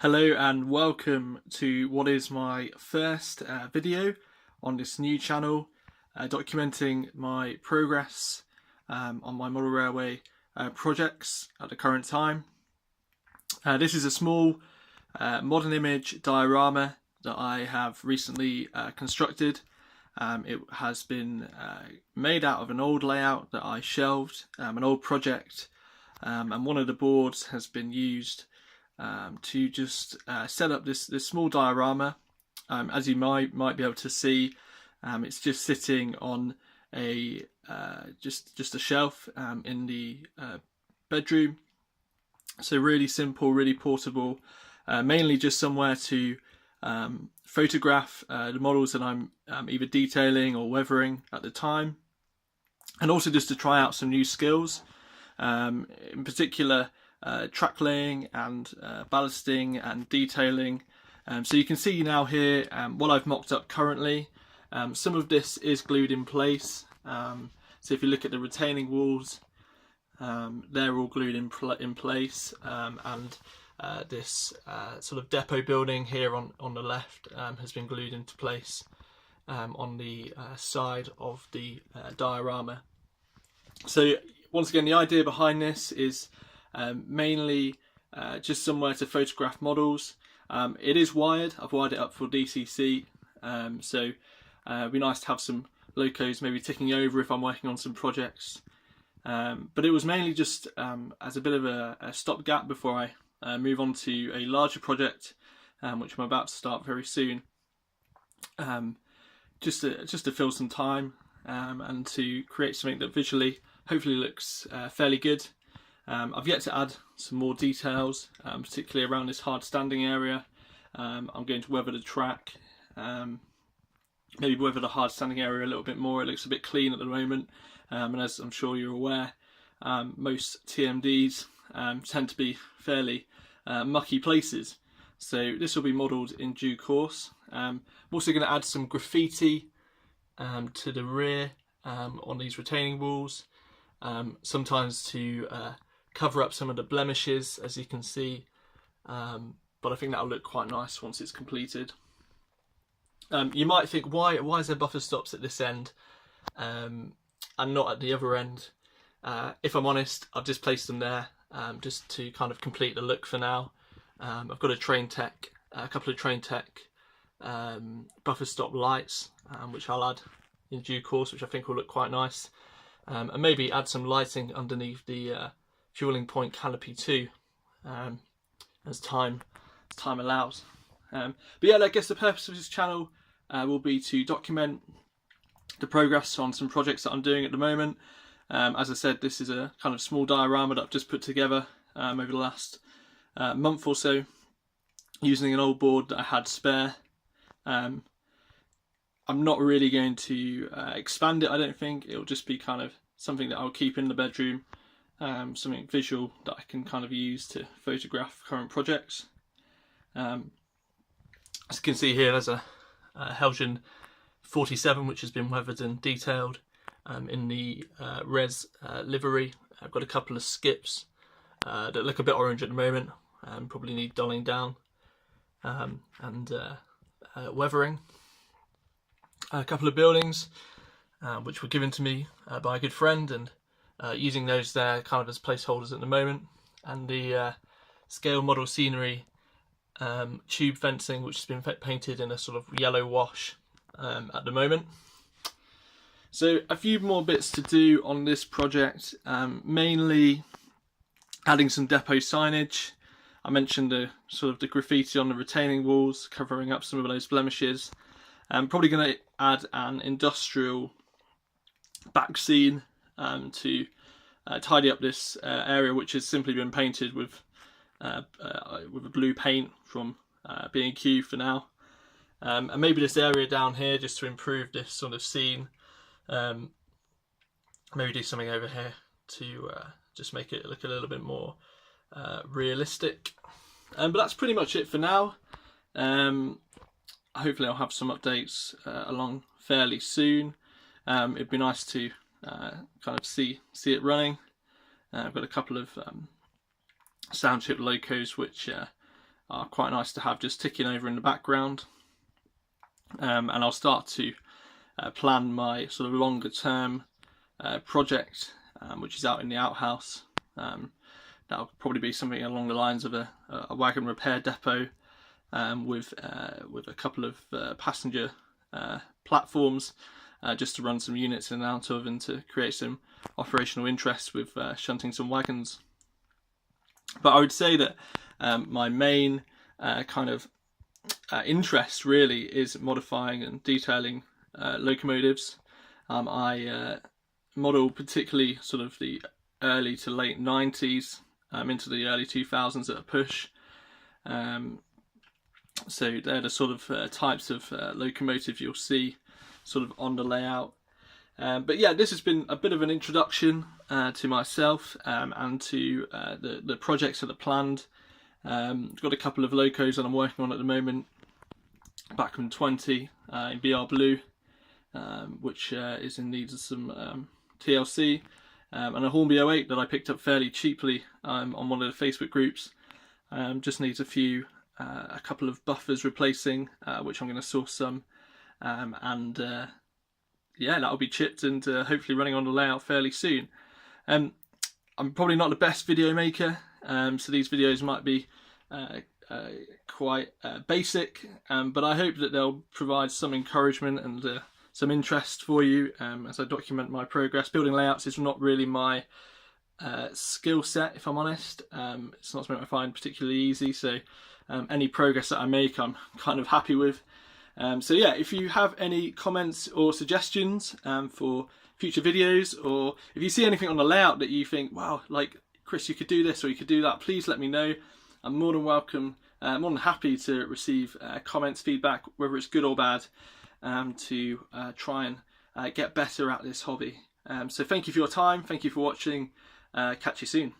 Hello and welcome to what is my first video on this new channel, documenting my progress on my model railway projects at the current time. This is a small modern image diorama that I have recently constructed. It has been made out of an old layout that I shelved, an old project, and one of the boards has been used to just set up this small diorama. As you might be able to see, it's just sitting on a just a shelf in the bedroom. So really simple, really portable, mainly just somewhere to photograph the models that I'm either detailing or weathering at the time, and also just to try out some new skills, in particular track laying and ballasting and detailing. So you can see now here what I've mocked up currently. Some of this is glued in place. So if you look at the retaining walls, they're all glued in place, and this sort of depot building here on the left has been glued into place on the side of the diorama. So once again, the idea behind this is mainly just somewhere to photograph models. It is wired. I've wired it up for DCC, so it'd be nice to have some locos maybe ticking over if I'm working on some projects. But it was mainly just as a bit of a stopgap before I move on to a larger project, which I'm about to start very soon. Just to fill some time and to create something that visually hopefully looks fairly good. I've yet to add some more details, particularly around this hard standing area. I'm going to weather the track, maybe weather the hard standing area a little bit more. It looks a bit clean at the moment, and as I'm sure you're aware, most TMDs tend to be fairly mucky places. So this will be modelled in due course. I'm also going to add some graffiti to the rear on these retaining walls, sometimes to cover up some of the blemishes, as you can see, but I think that'll look quite nice once it's completed. You might think, why is there buffer stops at this end and not at the other end? If I'm honest, I've just placed them there just to kind of complete the look for now. I've got a couple of Train Tech buffer stop lights, which I'll add in due course, which I think will look quite nice, and maybe add some lighting underneath the fueling point canopy too, as time allows. But yeah, I guess the purpose of this channel will be to document the progress on some projects that I'm doing at the moment. As I said, this is a kind of small diorama that I've just put together over the last month or so, using an old board that I had spare. I'm not really going to expand it, I don't think. It'll just be kind of something that I'll keep in the bedroom, something visual that I can kind of use to photograph current projects. As you can see here, there's a Helgen 47 which has been weathered and detailed in the res livery. I've got a couple of skips that look a bit orange at the moment, probably need dulling down, and weathering. A couple of buildings which were given to me by a good friend, and using those there kind of as placeholders at the moment, and the scale model scenery tube fencing, which has been painted in a sort of yellow wash at the moment. So a few more bits to do on this project, mainly adding some depot signage. I mentioned the sort of the graffiti on the retaining walls, covering up some of those blemishes. I'm probably going to add an industrial back scene to tidy up this area, which has simply been painted with a blue paint from B&Q for now, and maybe this area down here just to improve this sort of scene. Maybe do something over here to just make it look a little bit more realistic. But that's pretty much it for now. Hopefully I'll have some updates along fairly soon. It'd be nice to kind of see it running. I've got a couple of sound chip locos which are quite nice to have just ticking over in the background. And I'll start to plan my sort of longer term project, which is out in the outhouse. That'll probably be something along the lines of a wagon repair depot with a couple of passenger platforms, just to run some units in and out of, and to create some operational interest with shunting some wagons. But I would say that my main kind of interest really is modifying and detailing locomotives. I model particularly sort of the early to late 90s into the early 2000s at a push. So they're the sort of types of locomotive you'll see sort of on the layout. But yeah, this has been a bit of an introduction to myself and to the projects that are planned. I've got a couple of locos that I'm working on at the moment, back from 20 in BR Blue, which is in need of some TLC, and a Hornby 08 that I picked up fairly cheaply on one of the Facebook groups. Just needs a couple of buffers replacing, which I'm going to source some, and yeah, that'll be chipped and hopefully running on the layout fairly soon. I'm probably not the best video maker, so these videos might be quite basic, but I hope that they'll provide some encouragement and some interest for you as I document my progress. Building layouts is not really my skill set, if I'm honest. It's not something I find particularly easy, so any progress that I make I'm kind of happy with. So yeah, if you have any comments or suggestions for future videos, or if you see anything on the layout that you think, wow, like Chris, you could do this or you could do that, please let me know. I'm more than welcome, more than happy to receive comments, feedback, whether it's good or bad, to try and get better at this hobby. So thank you for your time, thank you for watching, catch you soon.